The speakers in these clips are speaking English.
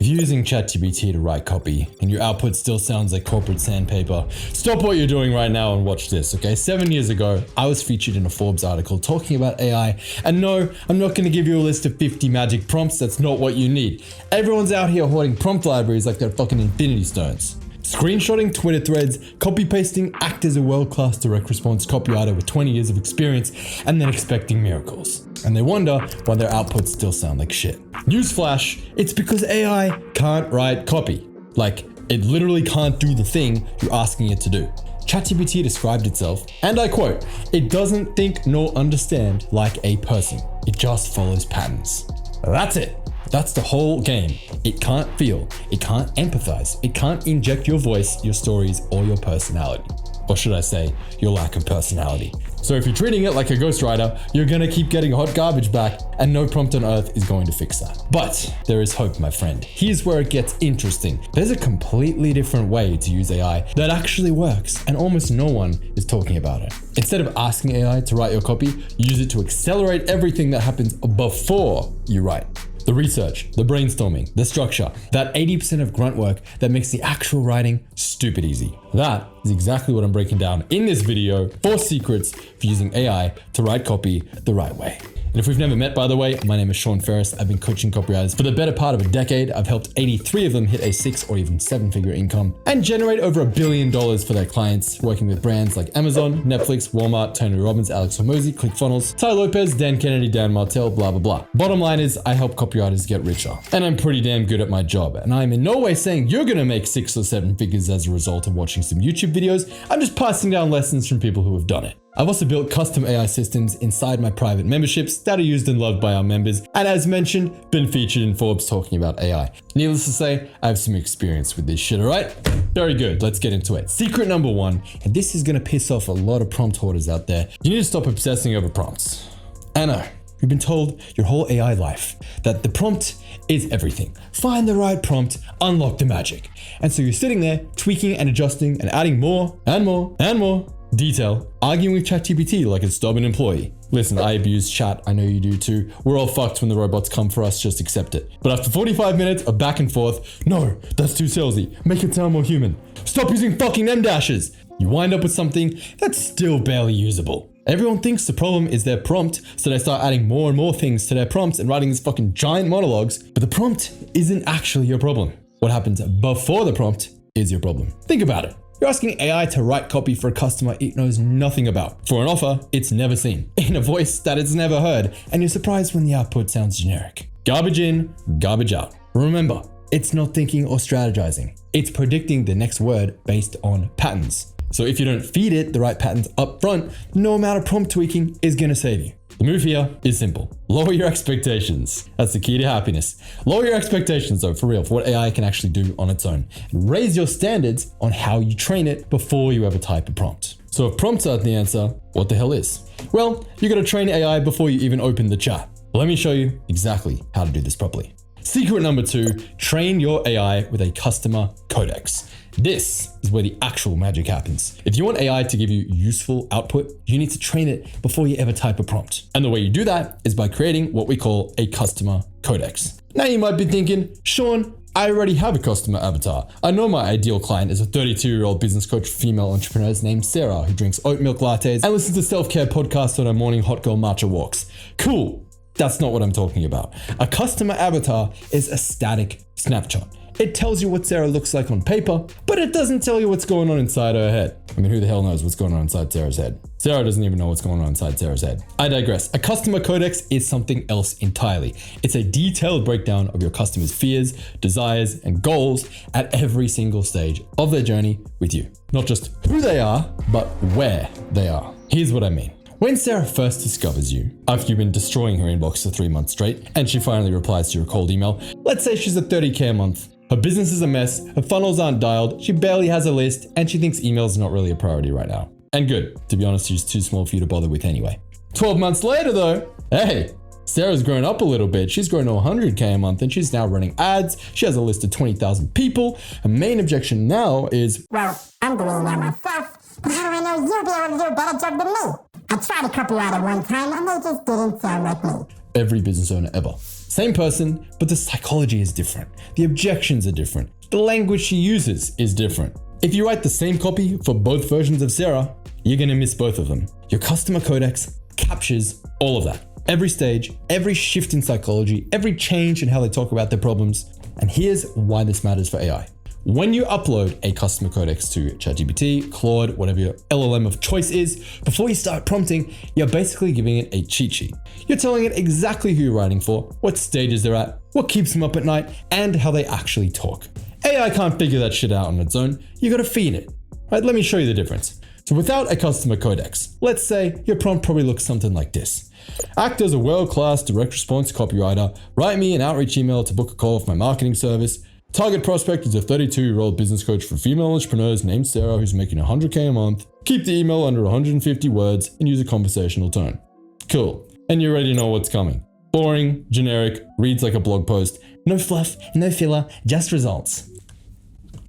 If you're using ChatGPT to write copy and your output still sounds like corporate sandpaper, stop what you're doing right now and watch this, okay? 7 years ago, I was featured in a Forbes article talking about AI. And no, I'm not gonna give you a list of 50 magic prompts. That's not what you need. Everyone's out here hoarding prompt libraries like they're fucking infinity stones. Screenshotting Twitter threads, copy-pasting, act as a world-class direct response copywriter with 20 years of experience, and then expecting miracles. And they wonder why their outputs still sound like shit. Newsflash, it's because AI can't write copy. Like, it literally can't do the thing you're asking it to do. ChatGPT described itself, and I quote, "It doesn't think nor understand like a person. It just follows patterns." That's it. That's the whole game. It can't feel, it can't empathize, it can't inject your voice, your stories, or your personality. Or should I say, your lack of personality. So if you're treating it like a ghostwriter, you're gonna keep getting hot garbage back, and no prompt on earth is going to fix that. But there is hope, my friend. Here's where it gets interesting. There's a completely different way to use AI that actually works, and almost no one is talking about it. Instead of asking AI to write your copy, use it to accelerate everything that happens before you write. The research, the brainstorming, the structure, that 80% of grunt work that makes the actual writing stupid easy. That is exactly what I'm breaking down in this video, 4 secrets for using AI to write copy the right way. And if we've never met, by the way, my name is Ferres. I've been coaching copywriters for the better part of a decade. I've helped 83 of them hit a 6 or even 7-figure income and generate over $1 billion for their clients, working with brands like Amazon, Netflix, Walmart, Tony Robbins, Alex Hormozi, ClickFunnels, Ty Lopez, Dan Kennedy, Dan Martell, blah, blah, blah. Bottom line is I help copywriters get richer, and I'm pretty damn good at my job. And I'm in no way saying you're gonna make 6 or 7 figures as a result of watching some YouTube videos. I'm just passing down lessons from people who have done it. I've also built custom AI systems inside my private memberships that are used and loved by our members, and as mentioned, been featured in Forbes talking about AI. Needless to say, I have some experience with this shit, alright? Very good, let's get into it. Secret number 1, and this is gonna piss off a lot of prompt hoarders out there. You need to stop obsessing over prompts. I know, you've been told your whole AI life that the prompt is everything. Find the right prompt, unlock the magic. And so you're sitting there tweaking and adjusting and adding more and more and more detail, arguing with ChatGPT like a stubborn employee. Listen, I abuse chat, I know you do too. We're all fucked when the robots come for us, just accept it. But after 45 minutes of back and forth, no, that's too salesy, make it sound more human. Stop using fucking M dashes. You wind up with something that's still barely usable. Everyone thinks the problem is their prompt, so they start adding more and more things to their prompts and writing these fucking giant monologues, but the prompt isn't actually your problem. What happens before the prompt is your problem. Think about it. You're asking AI to write copy for a customer it knows nothing about, for an offer it's never seen, in a voice that it's never heard, and you're surprised when the output sounds generic. Garbage in, garbage out. Remember, it's not thinking or strategizing. It's predicting the next word based on patterns. So if you don't feed it the right patterns up front, no amount of prompt tweaking is gonna save you. The move here is simple. Lower your expectations. That's the key to happiness. Lower your expectations though, for real, for what AI can actually do on its own. And raise your standards on how you train it before you ever type a prompt. So if prompts aren't the answer, what the hell is? Well, you gotta train AI before you even open the chat. Let me show you exactly how to do this properly. Secret number 2, train your AI with a Customer Codex. This is where the actual magic happens. If you want AI to give you useful output, you need to train it before you ever type a prompt. And the way you do that is by creating what we call a Customer Codex. Now you might be thinking, Sean, I already have a customer avatar. I know my ideal client is a 32-year-old business coach female entrepreneur named Sarah who drinks oat milk lattes and listens to self-care podcasts on her morning hot girl matcha walks. Cool. That's not what I'm talking about. A customer avatar is a static snapshot. It tells you what Sarah looks like on paper, but it doesn't tell you what's going on inside her head. I mean, who the hell knows what's going on inside Sarah's head? Sarah doesn't even know what's going on inside Sarah's head. I digress. A customer codex is something else entirely. It's a detailed breakdown of your customers' fears, desires, and goals at every single stage of their journey with you. Not just who they are, but where they are. Here's what I mean. When Sarah first discovers you, after you've been destroying her inbox for 3 months straight, and she finally replies to your cold email, let's say she's at $30K a month. Her business is a mess, her funnels aren't dialed, she barely has a list, and she thinks email's not really a priority right now. And good, to be honest, she's too small for you to bother with anyway. 12 months later though, hey, Sarah's grown up a little bit. She's grown to $100K a month and she's now running ads. She has a list of 20,000 people. Her main objection now is, well, I'm doing it myself, but how do I know you'll be able to do a better job than me? I tried a copywriter one time and they just didn't sound like me. Every business owner ever. Same person, but the psychology is different. The objections are different. The language she uses is different. If you write the same copy for both versions of Sarah, you're gonna miss both of them. Your Customer Codex captures all of that. Every stage, every shift in psychology, every change in how they talk about their problems. And here's why this matters for AI. When you upload a Customer Codex to ChatGPT, Claude, whatever your LLM of choice is, before you start prompting, you're basically giving it a cheat sheet. You're telling it exactly who you're writing for, what stages they're at, what keeps them up at night, and how they actually talk. AI can't figure that shit out on its own. You gotta feed it. Right, let me show you the difference. So without a Customer Codex, let's say your prompt probably looks something like this. Act as a world-class direct response copywriter. Write me an outreach email to book a call for my marketing service. Target prospect is a 32-year-old business coach for female entrepreneurs named Sarah who's making $100K a month. Keep the email under 150 words and use a conversational tone. Cool. And you already know what's coming. Boring, generic, reads like a blog post. No fluff, no filler, just results.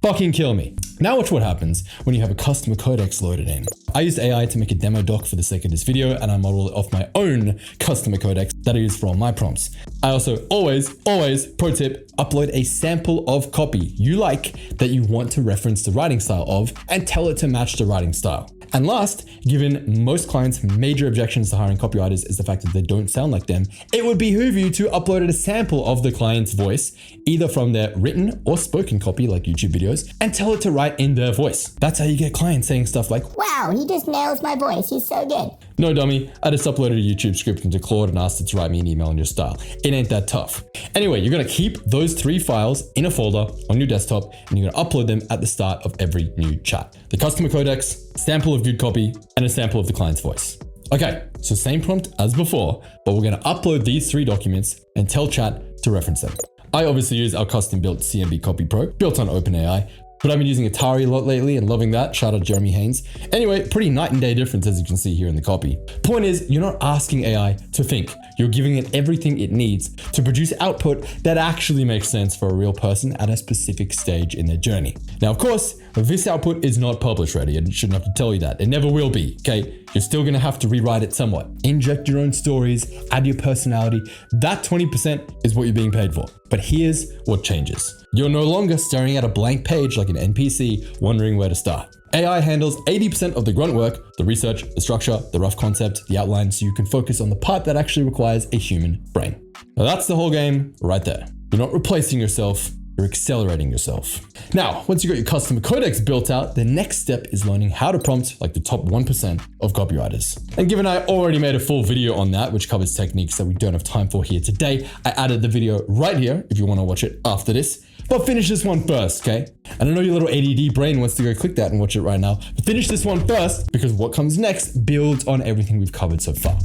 Fucking kill me. Now watch what happens when you have a Customer Codex loaded in. I used AI to make a demo doc for the sake of this video, and I modeled it off my own Customer Codex that I use for all my prompts. I also always, pro tip, upload a sample of copy you like that you want to reference the writing style of and tell it to match the writing style. And last, given most clients' major objections to hiring copywriters is the fact that they don't sound like them, it would behoove you to upload a sample of the client's voice, either from their written or spoken copy like YouTube videos, and tell it to write in their voice. That's how you get clients saying stuff like, Wow, he just nails my voice. He's so good. No dummy, I just uploaded a YouTube script into Claude and asked it to write me an email in your style. It ain't that tough. Anyway, you're gonna keep those 3 files in a folder on your desktop and you're gonna upload them at the start of every new chat. The Customer Codex, sample of good copy, and a sample of the client's voice. Okay, so same prompt as before, but we're gonna upload these 3 documents and tell chat to reference them. I obviously use our custom built CMB Copy Pro, built on OpenAI, but I've been using Atari a lot lately and loving that. Shout out Jeremy Haynes. Anyway, pretty night and day difference as you can see here in the copy. Point is, you're not asking AI to think. You're giving it everything it needs to produce output that actually makes sense for a real person at a specific stage in their journey. Now, of course, this output is not publish ready. I shouldn't have to tell you that. It never will be, okay? You're still gonna have to rewrite it somewhat. Inject your own stories, add your personality. That 20% is what you're being paid for. But here's what changes. You're no longer staring at a blank page like an NPC, wondering where to start. AI handles 80% of the grunt work, the research, the structure, the rough concept, the outline, so you can focus on the part that actually requires a human brain. Now that's the whole game right there. You're not replacing yourself, you're accelerating yourself. Now, once you got your Customer Codex built out, the next step is learning how to prompt like the top 1% of copywriters. And given I already made a full video on that, which covers techniques that we don't have time for here today, I added the video right here if you want to watch it after this. But finish this one first, okay? And I know your little ADD brain wants to go click that and watch it right now, but finish this one first because what comes next builds on everything we've covered so far.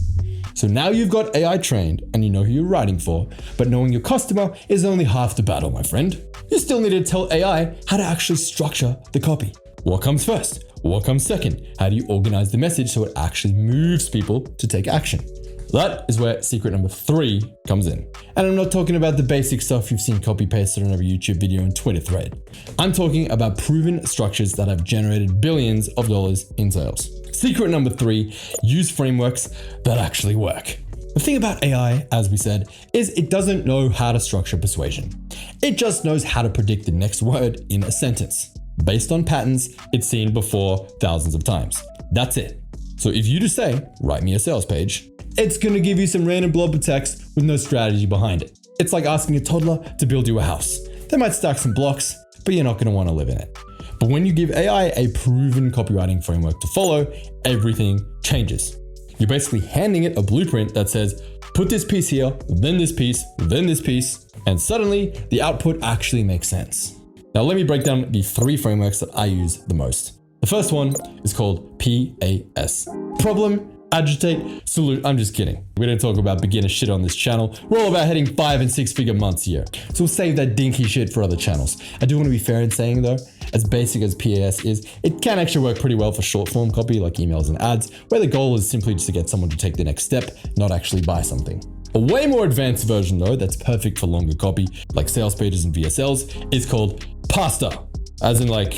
So now you've got AI trained and you know who you're writing for, but knowing your customer is only half the battle, my friend. You still need to tell AI how to actually structure the copy. What comes first? What comes second? How do you organize the message so it actually moves people to take action? That is where secret number 3 comes in. And I'm not talking about the basic stuff you've seen copy pasted on every YouTube video and Twitter thread. I'm talking about proven structures that have generated billions of dollars in sales. Secret number 3, use frameworks that actually work. The thing about AI, as we said, is it doesn't know how to structure persuasion. It just knows how to predict the next word in a sentence, based on patterns it's seen before thousands of times. That's it. So if you just say, write me a sales page, it's gonna give you some random blob of text with no strategy behind it. It's like asking a toddler to build you a house. They might stack some blocks, but you're not gonna wanna live in it. But when you give AI a proven copywriting framework to follow, everything changes. You're basically handing it a blueprint that says, put this piece here, then this piece, then this piece, and suddenly the output actually makes sense. Now let me break down the 3 frameworks that I use the most. The first one is called PAS. Problem, agitate, salute. I'm just kidding. We don't talk about beginner shit on this channel. We're all about hitting 5 and 6 figure months here. So we'll save that dinky shit for other channels. I do want to be fair in saying though, as basic as PAS is, it can actually work pretty well for short form copy like emails and ads, where the goal is simply just to get someone to take the next step, not actually buy something. A way more advanced version though, that's perfect for longer copy, like sales pages and VSLs, is called pasta, as in like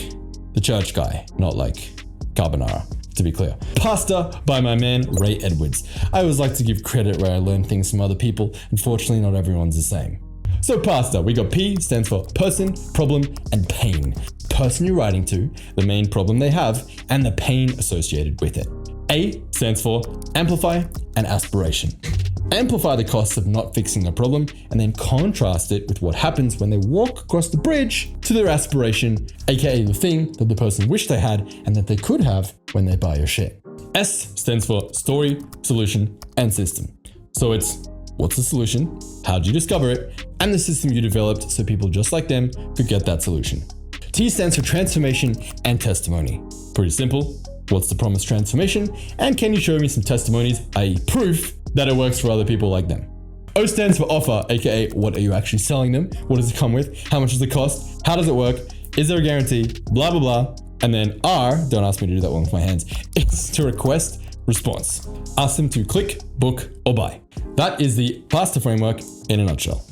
the church guy, not like carbonara. to be clear. Pasta by my man, Ray Edwards. I always like to give credit where I learn things from other people. Unfortunately, not everyone's the same. So PASTA, we got P stands for person, problem, and pain. Person you're writing to, the main problem they have, and the pain associated with it. A stands for amplify and aspiration. Amplify the costs of not fixing a problem and then contrast it with what happens when they walk across the bridge to their aspiration, aka the thing that the person wished they had and that they could have when they buy your shit. S stands for story, solution, and system. So it's what's the solution, how did you discover it, and the system you developed so people just like them could get that solution. T stands for transformation and testimony. Pretty simple. What's the promised transformation? And can you show me some testimonies, i.e. proof, that it works for other people like them? O stands for offer, aka what are you actually selling them? What does it come with? How much does it cost? How does it work? Is there a guarantee? Blah, blah, blah. And then R, don't ask me to do that one with my hands, it's to request response. Ask them to click, book, or buy. That is the PASTA framework in a nutshell.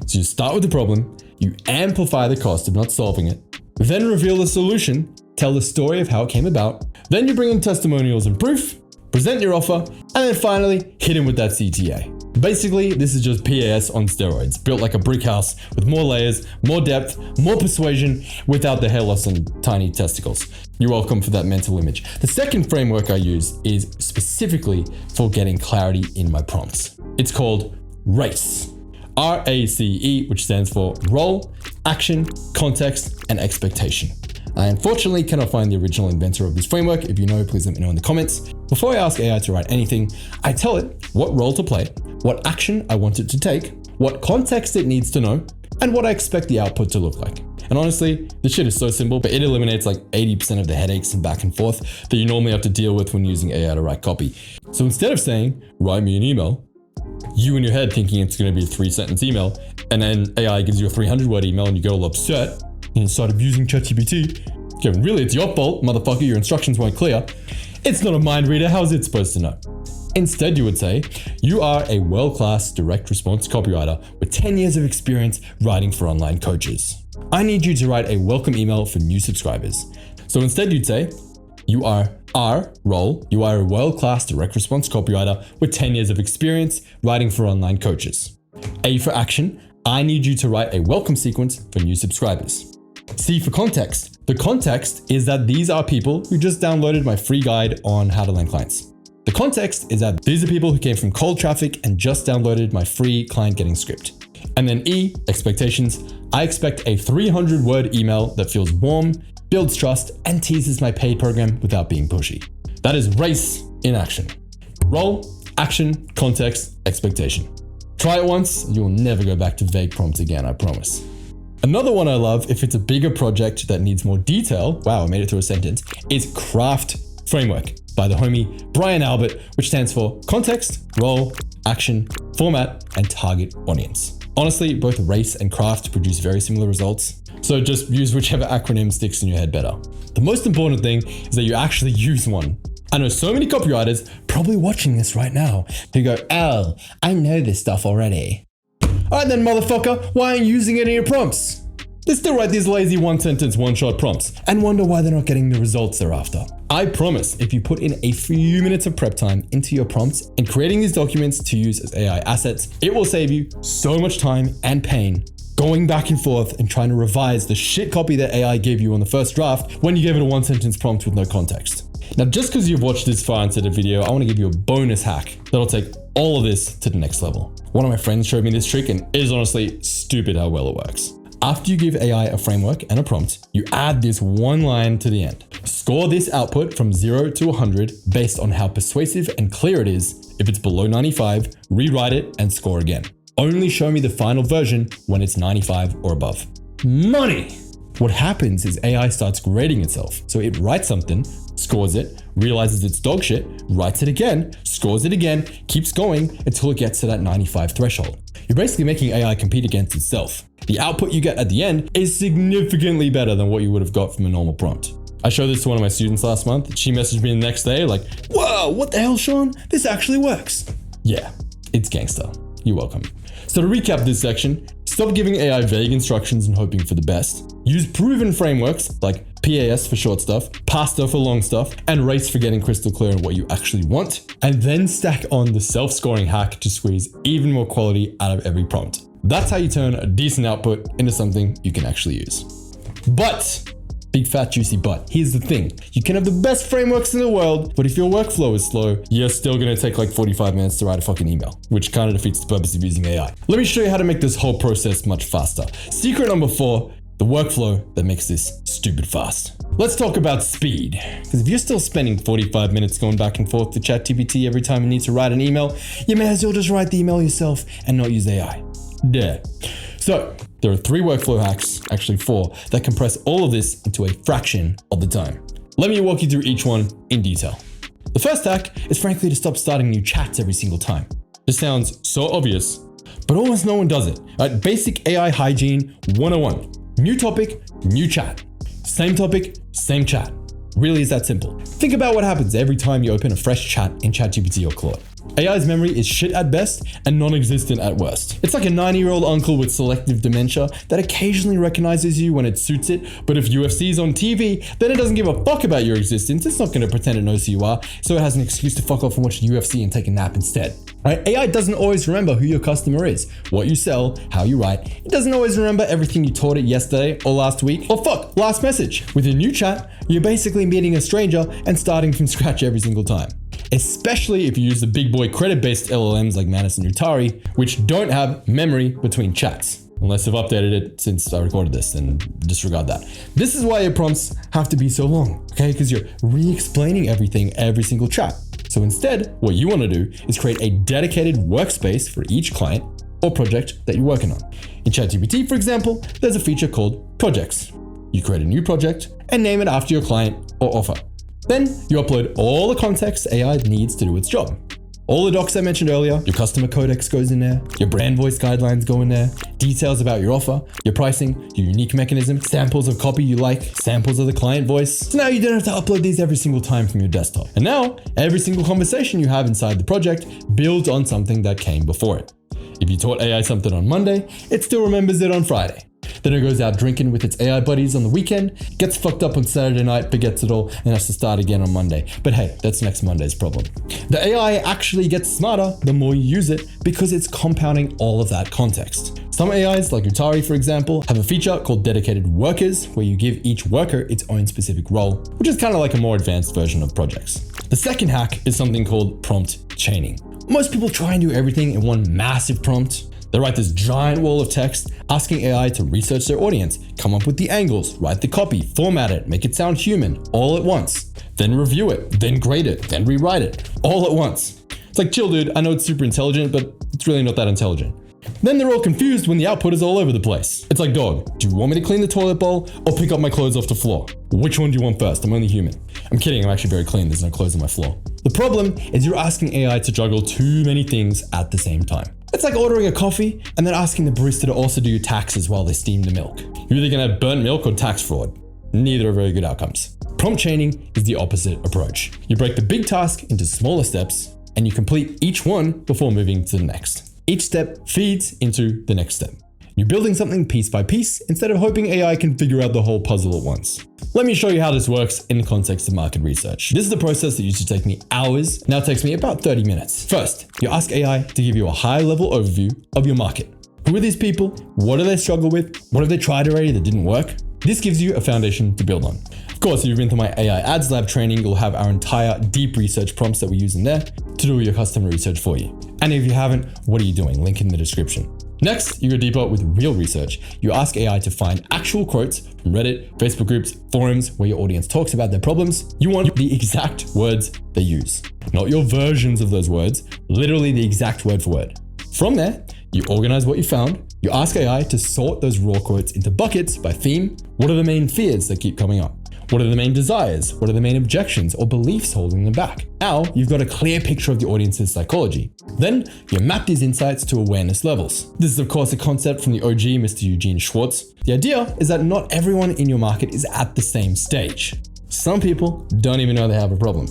So you start with the problem, you amplify the cost of not solving it, then reveal the solution, tell the story of how it came about, then you bring in testimonials and proof, present your offer, and then finally hit him with that CTA. Basically, this is just PAS on steroids, built like a brick house with more layers, more depth, more persuasion, without the hair loss and tiny testicles. You're welcome for that mental image. The second framework I use is specifically for getting clarity in my prompts. It's called RACE. RACE, which stands for role, action, context, and expectation. I unfortunately cannot find the original inventor of this framework. If you know, please let me know in the comments. Before I ask AI to write anything, I tell it what role to play, what action I want it to take, what context it needs to know, and what I expect the output to look like. And honestly, this shit is so simple, but it eliminates like 80% of the headaches and back and forth that you normally have to deal with when using AI to write copy. So instead of saying, write me an email, you in your head thinking it's going to be a 3-sentence email, and then AI gives you a 300-word email and you get all upset, and you start abusing ChatGPT. Kevin, really, it's your fault, motherfucker, your instructions weren't clear. It's not a mind reader, how's it supposed to know? Instead, you would say, you are a world-class direct response copywriter with 10 years of experience writing for online coaches. I need you to write a welcome email for new subscribers. So instead you'd say, you are a world-class direct response copywriter with 10 years of experience writing for online coaches. A for action, I need you to write a welcome sequence for new subscribers. C for context. The context is that these are people who just downloaded my free guide on how to land clients. The context is that these are people who came from cold traffic and just downloaded my free client getting script. And then E, expectations. I expect a 300-word email that feels warm, builds trust, and teases my paid program without being pushy. That is RACE in action. Role, action, context, expectation. Try it once, you'll never go back to vague prompts again, I promise. Another one I love, if it's a bigger project that needs more detail, wow, I made it through a sentence, is CRAFT framework by the homie Brian Albert, which stands for context, role, action, format, and target audience. Honestly, both RACE and CRAFT produce very similar results, so just use whichever acronym sticks in your head better. The most important thing is that you actually use one. I know so many copywriters probably watching this right now who go, oh, I know this stuff already. Alright then, motherfucker, why aren't you using it in your prompts? They still write these lazy one-sentence, one-shot prompts and wonder why they're not getting the results they're after. I promise, if you put in a few minutes of prep time into your prompts and creating these documents to use as AI assets, it will save you so much time and pain going back and forth and trying to revise the shit copy that AI gave you on the first draft when you gave it a one-sentence prompt with no context. Now, just because you've watched this far into the video, I want to give you a bonus hack that'll take all of this to the next level. One of my friends showed me this trick and it is honestly stupid how well it works. After you give AI a framework and a prompt, you add this one line to the end. Score this output from 0 to 100 based on how persuasive and clear it is. If it's below 95, rewrite it and score again. Only show me the final version when it's 95 or above. Money! What happens is AI starts grading itself. So it writes something, scores it, realizes it's dog shit, writes it again, scores it again, keeps going until it gets to that 95 threshold. You're basically making AI compete against itself. The output you get at the end is significantly better than what you would have got from a normal prompt. I showed this to one of my students last month. She messaged me the next day like, whoa, what the hell, Sean? This actually works. Yeah, it's gangster. You're welcome. So to recap this section, stop giving AI vague instructions and hoping for the best. Use proven frameworks like PAS for short stuff, PASTA for long stuff, and RACE for getting crystal clear on what you actually want, and then stack on the self-scoring hack to squeeze even more quality out of every prompt. That's how you turn a decent output into something you can actually use. But, big fat juicy but, here's the thing. You can have the best frameworks in the world, but if your workflow is slow, you're still gonna take like 45 minutes to write a fucking email, which kind of defeats the purpose of using AI. Let me show you how to make this whole process much faster. Secret number 4, the workflow that makes this stupid fast. Let's talk about speed. Because if you're still spending 45 minutes going back and forth to ChatGPT every time you need to write an email, you may as well just write the email yourself and not use AI. Duh. So, there are 3 workflow hacks, actually 4, that compress all of this into a fraction of the time. Let me walk you through each one in detail. The first hack is frankly to stop starting new chats every single time. This sounds so obvious, but almost no one does it. Basic AI hygiene 101. New topic, new chat. Same topic, same chat. Really is that simple. Think about what happens every time you open a fresh chat in ChatGPT or Claude. AI's memory is shit at best and non-existent at worst. It's like a 90-year-old uncle with selective dementia that occasionally recognizes you when it suits it, but if UFC's on TV, then it doesn't give a fuck about your existence. It's not going to pretend it knows who you are, so it has an excuse to fuck off and watch UFC and take a nap instead. Right? AI doesn't always remember who your customer is, what you sell, how you write. It doesn't always remember everything you taught it yesterday or last week, or fuck, last message. With a new chat, you're basically meeting a stranger and starting from scratch every single time. Especially if you use the big boy credit-based LLMs like Manus and Utari, which don't have memory between chats. Unless I've updated it since I recorded this, then disregard that. This is why your prompts have to be so long, okay? Because you're re-explaining everything every single chat. So instead, what you want to do is create a dedicated workspace for each client or project that you're working on. In ChatGPT, for example, there's a feature called projects. You create a new project and name it after your client or offer. Then you upload all the context AI needs to do its job. All the docs I mentioned earlier, your Customer Codex goes in there, your brand voice guidelines go in there, details about your offer, your pricing, your unique mechanism, samples of copy you like, samples of the client voice. So now you don't have to upload these every single time from your desktop. And now, every single conversation you have inside the project builds on something that came before it. If you taught AI something on Monday, it still remembers it on Friday. Then it goes out drinking with its AI buddies on the weekend, gets fucked up on Saturday night, forgets it all, and has to start again on Monday. But hey, that's next Monday's problem. The AI actually gets smarter the more you use it because it's compounding all of that context. Some AIs, like Utari for example, have a feature called dedicated workers, where you give each worker its own specific role, which is kind of like a more advanced version of projects. The second hack is something called prompt chaining. Most people try and do everything in one massive prompt. They write this giant wall of text asking AI to research their audience, come up with the angles, write the copy, format it, make it sound human, all at once. Then review it, then grade it, then rewrite it, all at once. It's like, chill dude, I know it's super intelligent, but it's really not that intelligent. Then they're all confused when the output is all over the place. It's like, dog, do you want me to clean the toilet bowl or pick up my clothes off the floor? Which one do you want first? I'm only human. I'm kidding, I'm actually very clean, there's no clothes on my floor. The problem is you're asking AI to juggle too many things at the same time. It's like ordering a coffee and then asking the barista to also do your taxes while they steam the milk. You're either gonna have burnt milk or tax fraud. Neither are very good outcomes. Prompt chaining is the opposite approach. You break the big task into smaller steps and you complete each one before moving to the next. Each step feeds into the next step. You're building something piece by piece instead of hoping AI can figure out the whole puzzle at once. Let me show you how this works in the context of market research. This is the process that used to take me hours, now takes me about 30 minutes. First, you ask AI to give you a high-level overview of your market. Who are these people? What do they struggle with? What have they tried already that didn't work? This gives you a foundation to build on. Of course, if you've been to my AI Ads Lab training, you'll have our entire deep research prompts that we use in there to do your customer research for you. And if you haven't, what are you doing? Link in the description. Next, you go deeper with real research. You ask AI to find actual quotes from Reddit, Facebook groups, forums where your audience talks about their problems. You want the exact words they use, not your versions of those words, literally the exact word for word. From there, you organize what you found. You ask AI to sort those raw quotes into buckets by theme. What are the main fears that keep coming up? What are the main desires? What are the main objections or beliefs holding them back? Now, you've got a clear picture of the audience's psychology. Then, you map these insights to awareness levels. This is of course a concept from the OG Mr. Eugene Schwartz. The idea is that not everyone in your market is at the same stage. Some people don't even know they have a problem.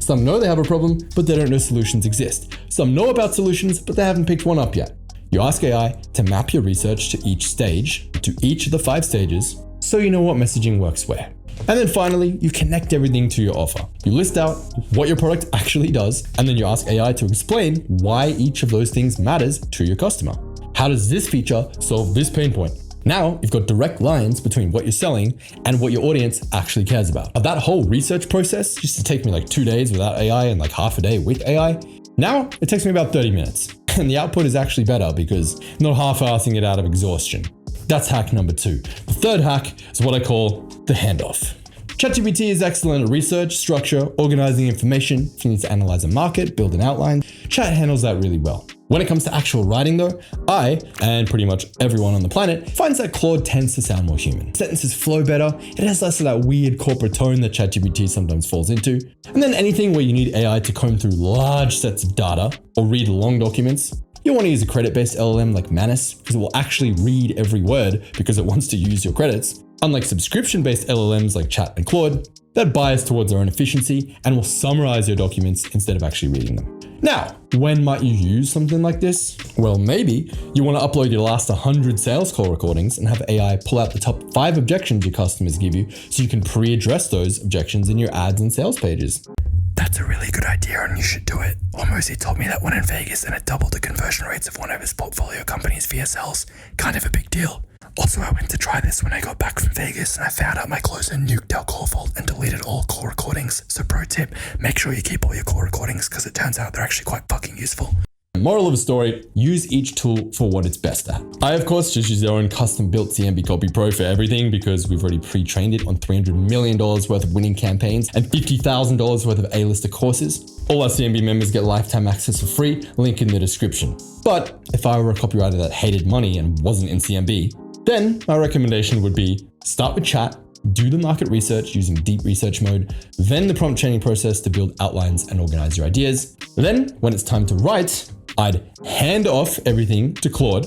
Some know they have a problem, but they don't know solutions exist. Some know about solutions, but they haven't picked one up yet. You ask AI to map your research to each stage, to each of the 5 stages, so you know what messaging works where. And then finally, you connect everything to your offer. You list out what your product actually does, and then you ask AI to explain why each of those things matters to your customer. How does this feature solve this pain point? Now you've got direct lines between what you're selling and what your audience actually cares about. That whole research process used to take me like 2 days without AI and like half a day with AI. Now it takes me about 30 minutes. And the output is actually better because I'm not half-assing it out of exhaustion. That's hack number 2. The third hack is what I call the handoff. ChatGPT is excellent at research, structure, organizing information. If you need to analyze a market, build an outline, Chat handles that really well. When it comes to actual writing though, I, and pretty much everyone on the planet, finds that Claude tends to sound more human. Sentences flow better, it has less of that weird corporate tone that ChatGPT sometimes falls into. And then anything where you need AI to comb through large sets of data or read long documents, you want to use a credit-based LLM like Manus because it will actually read every word because it wants to use your credits. Unlike subscription-based LLMs like Chat and Claude, that bias towards their own efficiency and will summarize your documents instead of actually reading them. Now, when might you use something like this? Well, maybe you want to upload your last 100 sales call recordings and have AI pull out the top 5 objections your customers give you so you can pre-address those objections in your ads and sales pages. That's a really good idea and you should do it. Almost he told me that one in Vegas and it doubled the conversion rates of one of his portfolio companies' VSLs. Kind of a big deal. Also, I went to try this when I got back from Vegas and I found out my closer nuked our call vault and deleted all call recordings. So pro tip, make sure you keep all your call recordings because it turns out they're actually quite fucking useful. Moral of the story, use each tool for what it's best at. I, of course, just use our own custom-built CMB Copy Pro for everything because we've already pre-trained it on $300 million worth of winning campaigns and $50,000 worth of A-lister courses. All our CMB members get lifetime access for free, link in the description. But if I were a copywriter that hated money and wasn't in CMB, then my recommendation would be start with Chat, do the market research using deep research mode, then the prompt training process to build outlines and organize your ideas. Then, when it's time to write, I'd hand off everything to Claude,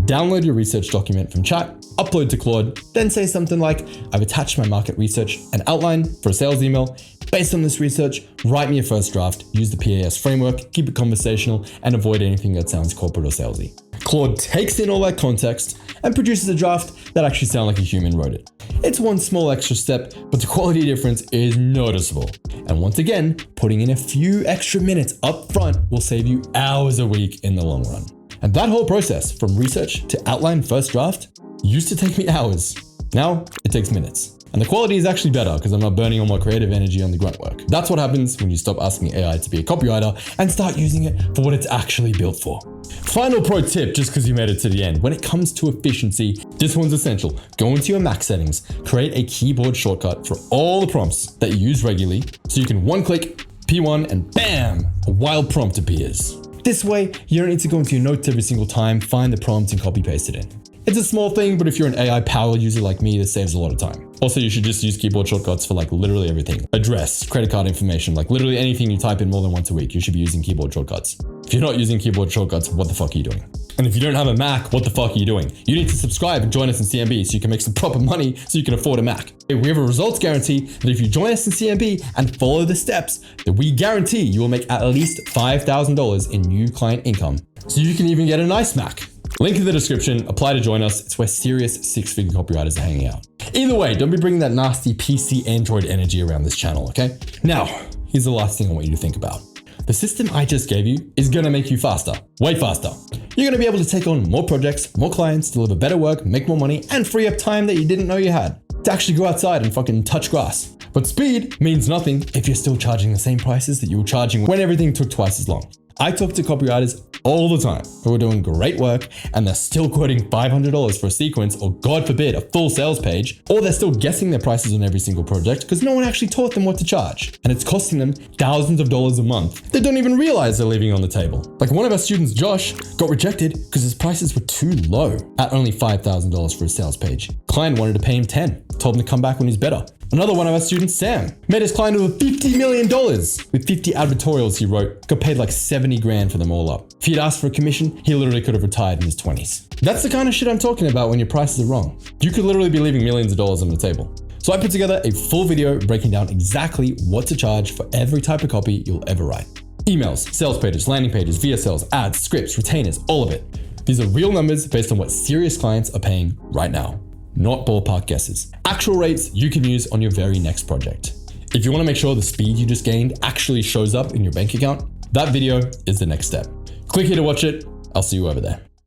download your research document from Chat, upload to Claude, then say something like, I've attached my market research and outline for a sales email. Based on this research, write me a first draft, use the PAS framework, keep it conversational, and avoid anything that sounds corporate or salesy. Claude takes in all that context and produces a draft that actually sounds like a human wrote it. It's one small extra step, but the quality difference is noticeable. And once again, putting in a few extra minutes up front will save you hours a week in the long run. And that whole process, from research to outline first draft, used to take me hours. Now it takes minutes. And the quality is actually better because I'm not burning all my creative energy on the grunt work. That's what happens when you stop asking AI to be a copywriter and start using it for what it's actually built for. Final pro tip, just because you made it to the end. When it comes to efficiency, this one's essential. Go into your Mac settings, create a keyboard shortcut for all the prompts that you use regularly so you can one-click P1 and bam, a wild prompt appears. This way, you don't need to go into your notes every single time, find the prompt and copy paste it in. It's a small thing, but if you're an AI power user like me, this saves a lot of time. Also, you should just use keyboard shortcuts for like literally everything. Address, credit card information, like literally anything you type in more than once a week, you should be using keyboard shortcuts. If you're not using keyboard shortcuts, what the fuck are you doing? And if you don't have a Mac, what the fuck are you doing? You need to subscribe and join us in CMB so you can make some proper money so you can afford a Mac. We have a results guarantee that if you join us in CMB and follow the steps, that we guarantee you will make at least $5,000 in new client income. So you can even get a nice Mac. Link in the description, apply to join us. It's where serious 6-figure copywriters are hanging out. Either way, don't be bringing that nasty PC Android energy around this channel, okay? Now, here's the last thing I want you to think about. The system I just gave you is gonna make you faster, way faster. You're gonna be able to take on more projects, more clients, deliver better work, make more money, and free up time that you didn't know you had to actually go outside and fucking touch grass. But speed means nothing if you're still charging the same prices that you were charging when everything took twice as long. I talk to copywriters all the time who are doing great work and they're still quoting $500 for a sequence or God forbid a full sales page, or they're still guessing their prices on every single project because no one actually taught them what to charge. And it's costing them thousands of dollars a month. They don't even realize they're leaving on the table. Like one of our students, Josh, got rejected because his prices were too low at only $5,000 for a sales page. Client wanted to pay him 10, told him to come back when he's better. Another one of our students, Sam, made his client over $50 million. With 50 advertorials he wrote, got paid like 70 grand for them all up. If he'd asked for a commission, he literally could have retired in his 20s. That's the kind of shit I'm talking about when your prices are wrong. You could literally be leaving millions of dollars on the table. So I put together a full video breaking down exactly what to charge for every type of copy you'll ever write. Emails, sales pages, landing pages, VSLs, ads, scripts, retainers, all of it. These are real numbers based on what serious clients are paying right now. not ballpark guesses. Actual rates you can use on your very next project. If you want to make sure the speed you just gained actually shows up in your bank account, that video is the next step. Click here to watch it. I'll see you over there.